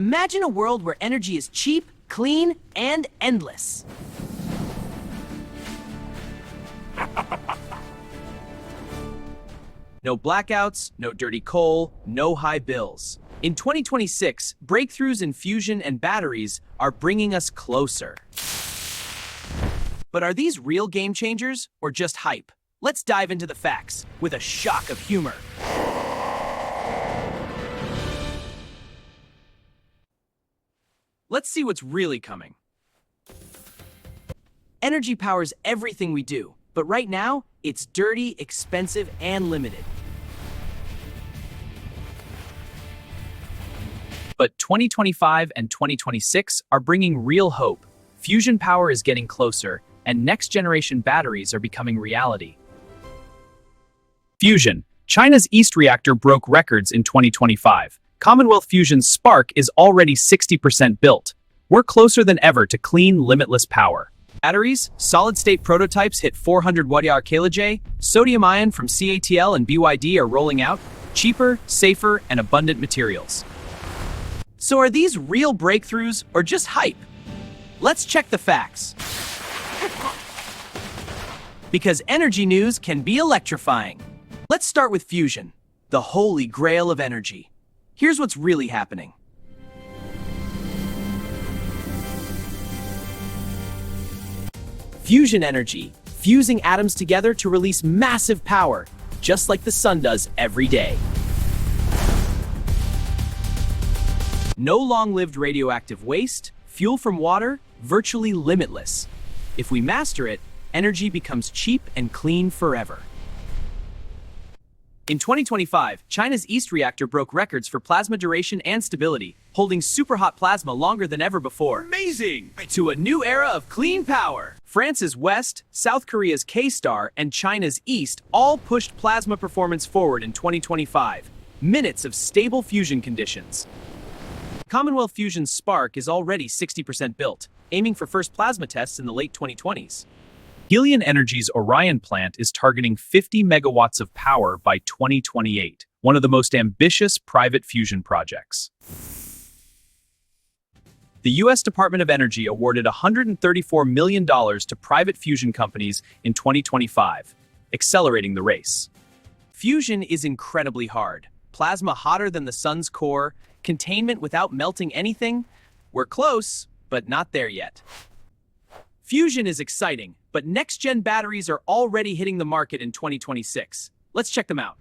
Imagine a world where energy is cheap, clean, and endless. No blackouts, no dirty coal, no high bills. In 2026, breakthroughs in fusion and batteries are bringing us closer. But are these real game changers or just hype? Let's dive into the facts with a shock of humor. Let's see what's really coming. Energy powers everything we do, but right now, it's dirty, expensive, and limited. But 2025 and 2026 are bringing real hope. Fusion power is getting closer, and next-generation batteries are becoming reality. Fusion. China's East reactor broke records in 2025. Commonwealth Fusion's SPARC is already 60% built. We're closer than ever to clean, limitless power. Batteries, solid-state prototypes hit 400 Wh/kJ. Sodium-ion from CATL and BYD are rolling out. Cheaper, safer, and abundant materials. So are these real breakthroughs or just hype? Let's check the facts. Because energy news can be electrifying. Let's start with fusion, the holy grail of energy. Here's what's really happening. Fusion energy, fusing atoms together to release massive power, just like the sun does every day. No long-lived radioactive waste, fuel from water, virtually limitless. If we master it, energy becomes cheap and clean forever. In 2025, China's East reactor broke records for plasma duration and stability, holding super-hot plasma longer than ever before. Amazing! To a new era of clean power. France's West, South Korea's KSTAR, and China's East all pushed plasma performance forward in 2025. Minutes of stable fusion conditions. Commonwealth Fusion's SPARC is already 60% built, aiming for first plasma tests in the late 2020s. Helion Energy's Orion plant is targeting 50 megawatts of power by 2028, one of the most ambitious private fusion projects. The U.S. Department of Energy awarded $134 million to private fusion companies in 2025, accelerating the race. Fusion is incredibly hard. Plasma hotter than the sun's core, containment without melting anything. We're close, but not there yet. Fusion is exciting, but next-gen batteries are already hitting the market in 2026. Let's check them out.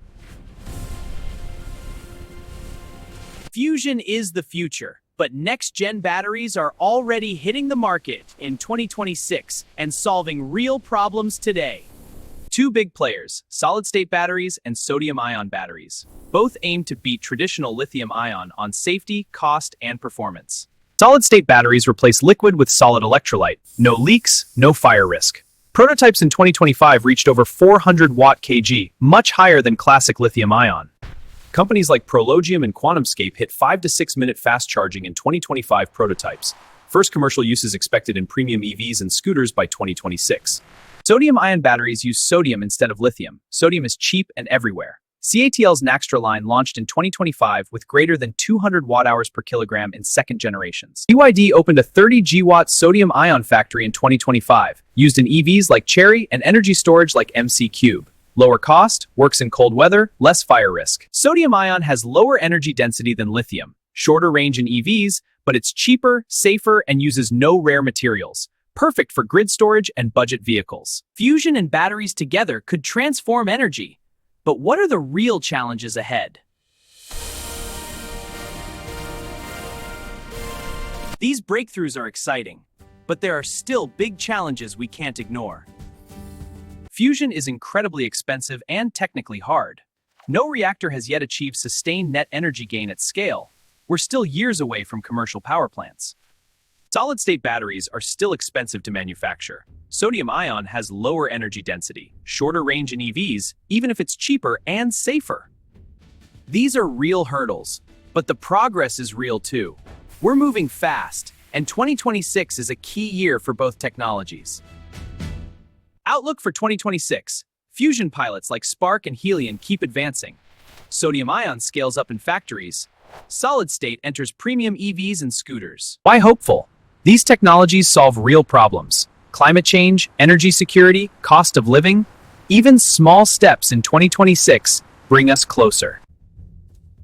Fusion is the future, but next-gen batteries are already hitting the market in 2026 and solving real problems today. Two big players, solid-state batteries and sodium-ion batteries. Both aim to beat traditional lithium-ion on safety, cost, and performance. Solid-state batteries replace liquid with solid electrolyte. No leaks, no fire risk. Prototypes in 2025 reached over 400 Watt-kg, much higher than classic lithium-ion. Companies like Prologium and QuantumScape hit 5 to 6 minute fast charging in 2025 prototypes. First commercial use is expected in premium EVs and scooters by 2026. Sodium-ion batteries use sodium instead of lithium. Sodium is cheap and everywhere. CATL's Naxtra line launched in 2025 with greater than 200 watt-hours per kilogram in second generations. BYD opened a 30 GW sodium-ion factory in 2025, used in EVs like Chery and energy storage like MC Cube. Lower cost, works in cold weather, less fire risk. Sodium-ion has lower energy density than lithium, shorter range in EVs, but it's cheaper, safer, and uses no rare materials. Perfect for grid storage and budget vehicles. Fusion and batteries together could transform energy. But what are the real challenges ahead? These breakthroughs are exciting, but there are still big challenges we can't ignore. Fusion is incredibly expensive and technically hard. No reactor has yet achieved sustained net energy gain at scale. We're still years away from commercial power plants. Solid-state batteries are still expensive to manufacture. Sodium-ion has lower energy density, shorter range in EVs, even if it's cheaper and safer. These are real hurdles, but the progress is real too. We're moving fast, and 2026 is a key year for both technologies. Outlook for 2026. Fusion pilots like SPARC and Helion keep advancing. Sodium-ion scales up in factories. Solid state enters premium EVs and scooters. Why hopeful? These technologies solve real problems. Climate change, energy security, cost of living, even small steps in 2026 bring us closer.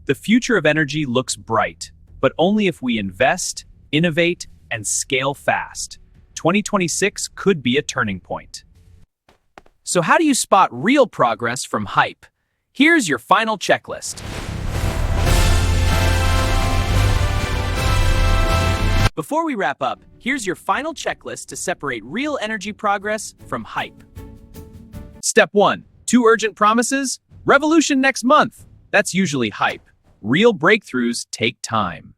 The future of energy looks bright, but only if we invest, innovate, and scale fast. 2026 could be a turning point. So how do you spot real progress from hype? Here's your final checklist. Before we wrap up, here's your final checklist to separate real energy progress from hype. Step 1. 2 urgent promises? Revolution next month. That's usually hype. Real breakthroughs take time.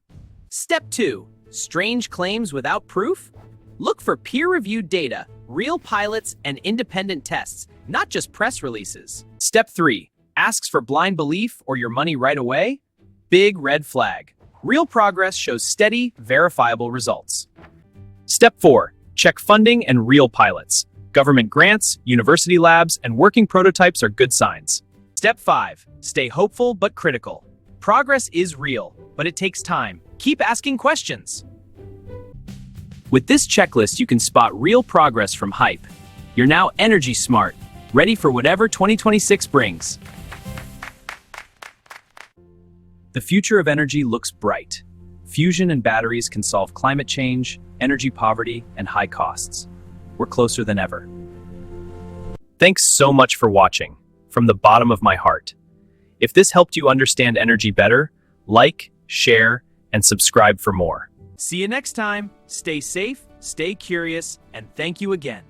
Step 2. Strange claims without proof? Look for peer-reviewed data, real pilots, and independent tests, not just press releases. Step 3. Asks for blind belief or your money right away? Big red flag. Real progress shows steady, verifiable results. Step 4. Check funding and real pilots. Government grants, university labs, and working prototypes are good signs. Step 5. Stay hopeful but critical. Progress is real, but it takes time. Keep asking questions. With this checklist, you can spot real progress from hype. You're now energy smart, ready for whatever 2026 brings. The future of energy looks bright. Fusion and batteries can solve climate change, energy poverty, and high costs. We're closer than ever. Thanks so much for watching, from the bottom of my heart. If this helped you understand energy better, like, share, and subscribe for more. See you next time. Stay safe, stay curious, and thank you again.